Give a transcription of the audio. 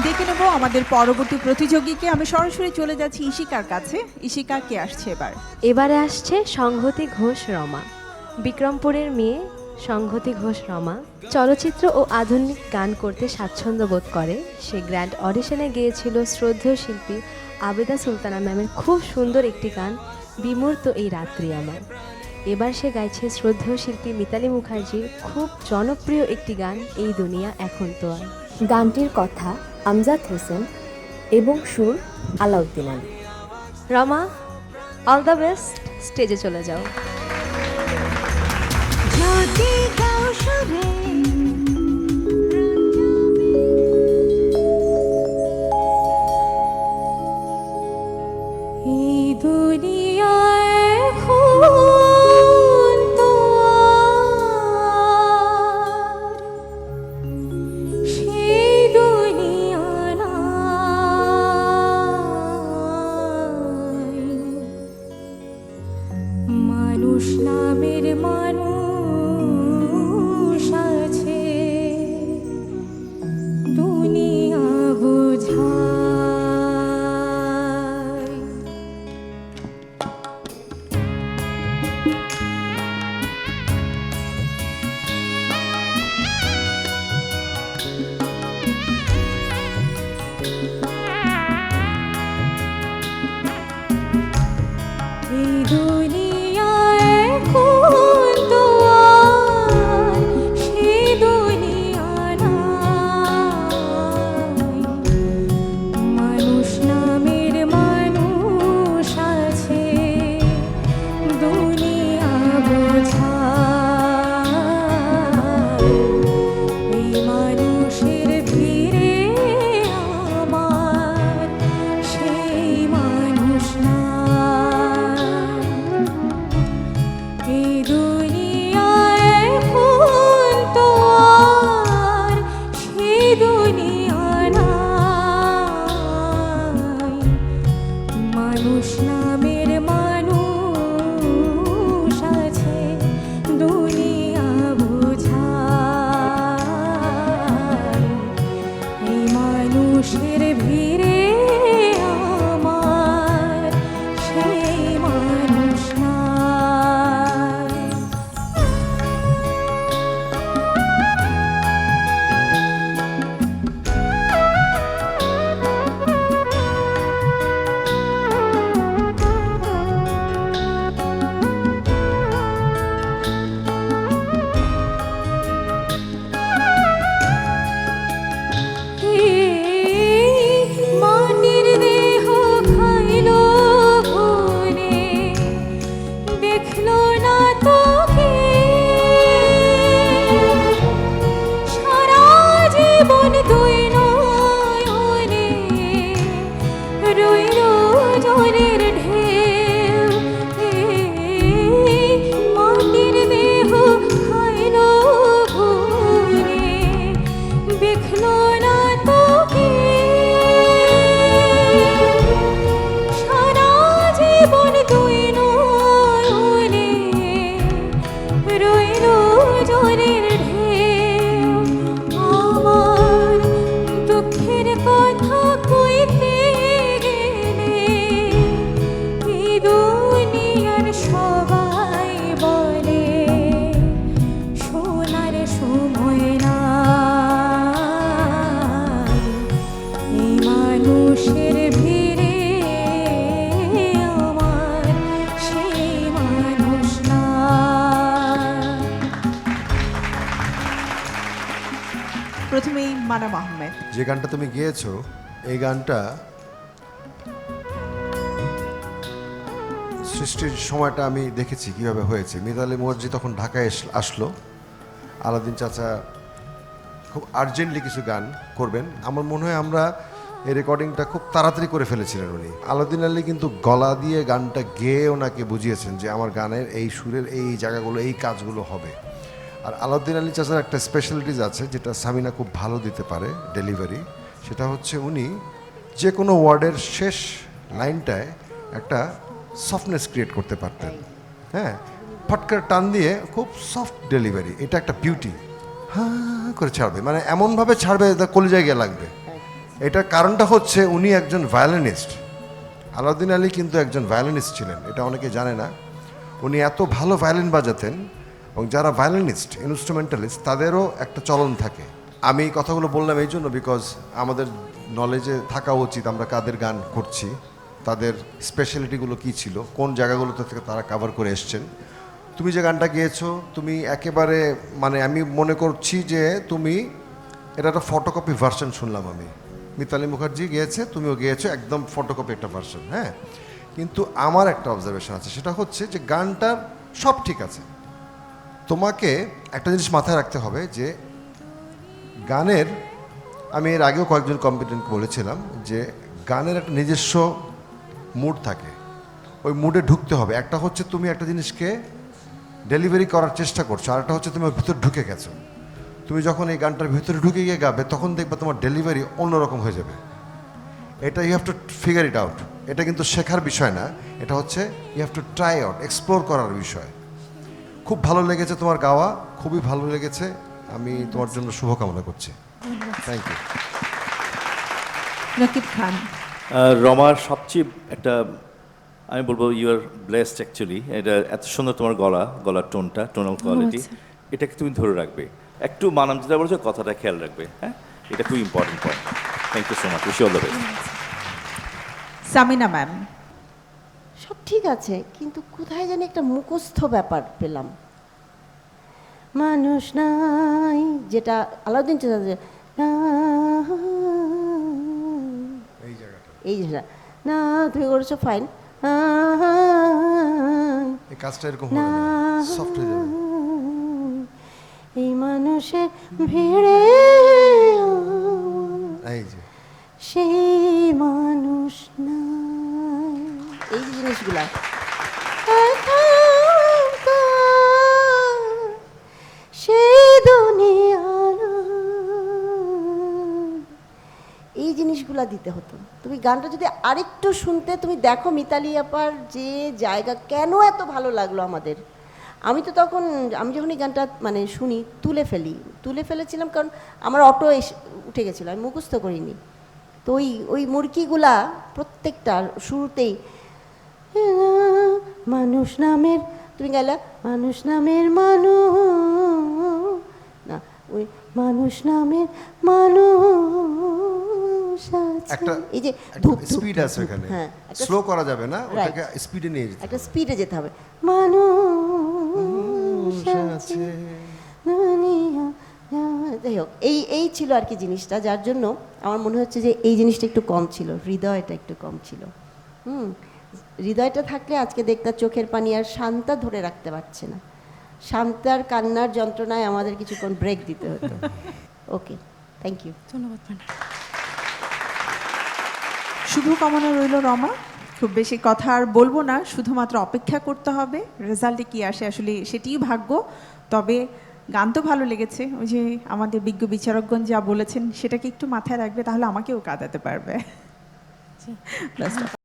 দেখে নেব আমাদের পরবর্তী প্রতিযোগীকে। আমি সরাসরি চলে যাচ্ছি ইশিকার কাছে। ইশিকা, কে আসছে এবার? এবারে আসছে সংহতি ঘোষ রমা। বিক্রমপুরের মেয়ে সংহতি ঘোষ রমা চলচ্চিত্র ও আধুনিক গান করতে স্বাচ্ছন্দ্য বোধ করে। সে গ্র্যান্ড অডিশনে গিয়েছিল শ্রদ্ধেয় শিল্পী আবেদা সুলতানা ম্যামের খুব সুন্দর একটি গান, বিমূর্ত এই রাত্রি আমার। এবার সে গাইছে শ্রদ্ধেয় শিল্পী মিতালী মুখার্জির খুব জনপ্রিয় একটি গান, এই দুনিয়া এখন তো আর। গানটির কথা আমজাদ হোসেন এবং সুর Alauddin Ali. Rama, all the best, স্টেজে চলে যাও। যদি গাও সুরে এই দুনিয়ায় এখন তো আর সেই দুনিয়া নাই। মানুষ নামের মানুষ আছে, দুনিয়া বোঝায়। এই দুনিয়ায় এখন তো আর সেই দুনিয়া নাই। মানুষ নামের মানুষ আছে, দুনিয়া বোঝায়। এই মানুষের ভিড়ে আমার সেই মানুষ না। এই দুনিয়ায় এখন তো আর সেই দুনিয়া নাই। মানুষ নামের মানুষ আছে, দুনিয়া বোঝায়। এই মানুষের ভিড়ে আমার সেই মানুষ নাই। মাটির দেহ খাইলো ঘুরে, দেখলো না তোকে সারা জীবন তুই নয়নে রইল জলের ঢেউ। মাটির দেহ খাইলো ঘুরে, দেখলো না তোকে সারা জীবন তুই নয়নে রইল জলের ঢেউ। আমার দুঃখের কথা কইতে গেলে এই দুনিয়ার সবাই বলে শোনার সময় নাই। এই মানুষের ভিড়ে আমার সেই মানুষ না। প্রথমেই মানাম আহমেদ। যে গানটা তুমি গেয়েছো, এই গানটা সৃষ্টির সময়টা আমি দেখেছি কিভাবে হয়েছে। মিতালী মুখার্জি তখন ঢাকায় আসলো, আলাদিন চাচা খুব আর্জেন্টলি কিছু গান করবেন। আমার মনে হয় আমরা এই রেকর্ডিংটা খুব তাড়াতাড়ি করে ফেলেছিলেন উনি। আলাদিন আলী কিন্তু গলা দিয়ে গানটা গেয়ে ওনাকে বুঝিয়েছেন যে আমার গানের এই সুরের এই জায়গাগুলো, এই কাজগুলো হবে। আর আলাউদ্দিন আলী চাচার একটা স্পেশালিটিস আছে যেটা সামিনা খুব ভালো দিতে পারে, ডেলিভারি। সেটা হচ্ছে উনি যে কোনো ওয়ার্ডের শেষ লাইনটায় একটা সফটনেস ক্রিয়েট করতে পারতেন। হ্যাঁ, ফটকার টান দিয়ে খুব সফট ডেলিভারি, এটা একটা বিউটি। হ্যাঁ করে ছাড়বে, মানে এমনভাবে ছাড়বে কলিজায় গিয়ে লাগবে। এটার কারণটা হচ্ছে উনি একজন ভায়োলিনিস্ট। আলাউদ্দিন আলী কিন্তু একজন ভায়োলিনিস্ট ছিলেন, এটা অনেকে জানে না। উনি এত ভালো ভায়োলিন বাজাতেন, এবং যারা ভায়োলিনিস্ট ইনস্ট্রুমেন্টালিস্ট তাদেরও একটা চলন থাকে। আমি এই কথাগুলো বললাম এই জন্য বিকজ আমাদের নলেজে থাকা উচিত আমরা কাদের গান করছি, তাদের স্পেশালিটিগুলো কী ছিল, কোন জায়গাগুলোতে থেকে তারা কভার করে এসছেন। তুমি যে গানটা গেয়েছো তুমি একেবারে মানে আমি মনে করছি যে তুমি এটা একটা ফটোকপি ভার্সন শুনলাম আমি। মিতালি মুখার্জি গিয়েছে, তুমিও গিয়েছো, একদম ফটোকপি একটা ভার্সন। হ্যাঁ, কিন্তু আমার একটা অবজারভেশন আছে, সেটা হচ্ছে যে গানটার সব ঠিক আছে, তোমাকে একটা জিনিস মাথায় রাখতে হবে যে গানের, আমি এর আগেও কয়েকজন কম্পিটেন্ট বলেছিলাম যে গানের একটা নিজস্ব মুড থাকে, ওই মুডে ঢুকতে হবে। একটা হচ্ছে তুমি একটা জিনিসকে ডেলিভারি করার চেষ্টা করছো, আর একটা হচ্ছে তুমি ওর ভিতরে ঢুকে গেছো। তুমি যখন এই গানটার ভিতরে ঢুকে গিয়ে গাবে তখন দেখবে তোমার ডেলিভারি অন্যরকম হয়ে যাবে। এটা you have to figure it out. এটা কিন্তু শেখার বিষয় না, এটা হচ্ছে you have to try out, explore করার বিষয়। খুব ভালো লেগেছে তোমার গাওয়া, খুবই ভালো লেগেছে। আমি তোমার জন্য শুভকামনা করছি। Thank you. নকিব খান। রমার সবচেয়ে একটা, আমি বলবো ইউ আর ব্লেসড অ্যাকচুয়ালি। এটা এত সুন্দর তোমার গলার টোনটা, টোনাল কোয়ালিটি, এটাকে তুমি ধরে রাখবে। একটু মানাম যেটা বলছো কথাটা খেয়াল রাখবে, হ্যাঁ, এটা খুব important point. Thank you so much, wish you all the best. Samina ma'am. সব ঠিক আছে, কিন্তু কোথায় জানি একটা মুখস্থ ব্যাপার পেলাম। মানুষ নাই, যেটা আলাউদ্দিন চাচা, এই জায়গাটা না তুমি করেছো ফাইন, এই কাজটা এরকম হবে না, সফট হয়ে যাবে। এই মানুষের ভিড়ে এই যে সেই মানুষ নাই, এই যে জিনিসগুলা সেই দুনিয়ার, এই জিনিসগুলা দিতে হতো। তুমি গানটা যদি আরেকটু শুনতে, তুমি দেখো মিতালি আপার যে জায়গা, কেন এত ভালো লাগলো আমাদের। আমি তো তখন, আমি যখন এই গানটা মানে শুনি তুলে ফেলেছিলাম, কারণ আমার অটো উঠে গেছিলো, আমি মুখস্থ করিনি। তো ওই মুরগিগুলা প্রত্যেকটা শুরুতেই মানুষ নামের, তুমি গেলা মানুষ নামের না, ওই মানুষ নামের মানুষ আছে। একটা এই যে স্পিড আছে এখানে, হ্যাঁ, স্লো করা যাবে না, ওটাকে স্পিডে নিয়ে যেতে একটা হবে। স্পিডে যেতে হবে। মানুষ আছে দুনিয়া, যাই হোক, এই ছিল আর কি জিনিসটা, যার জন্য আমার মনে হচ্ছে যে এই জিনিসটা একটু কম ছিল, হৃদয়টা একটু কম ছিল। হৃদয়টা থাকলে আজকে দেখতাম চোখের পানি আর শান্তা ধরে রাখতে পারছে না, শান্তার কান্নার যন্ত্রণায় আমাদের কিছুক্ষণ ব্রেক দিতে হতো। ওকে, থ্যাংক ইউ। ধন্যবাদ ম্যাডাম। শুভকামনা রইল রমা। খুব বেশি কথা আর বলবো না, শুধুমাত্র অপেক্ষা করতে হবে রেজাল্টে কি আসে, আসলে সেটিই ভাগ্য। তবে গান তো ভালো লেগেছে, ওই যে আমাদের বিজ্ঞ বিচারকগণ যা বলেছেন সেটাকে একটু মাথায় রাখবে, তাহলে আমাকেও কাঁদাতে পারবে।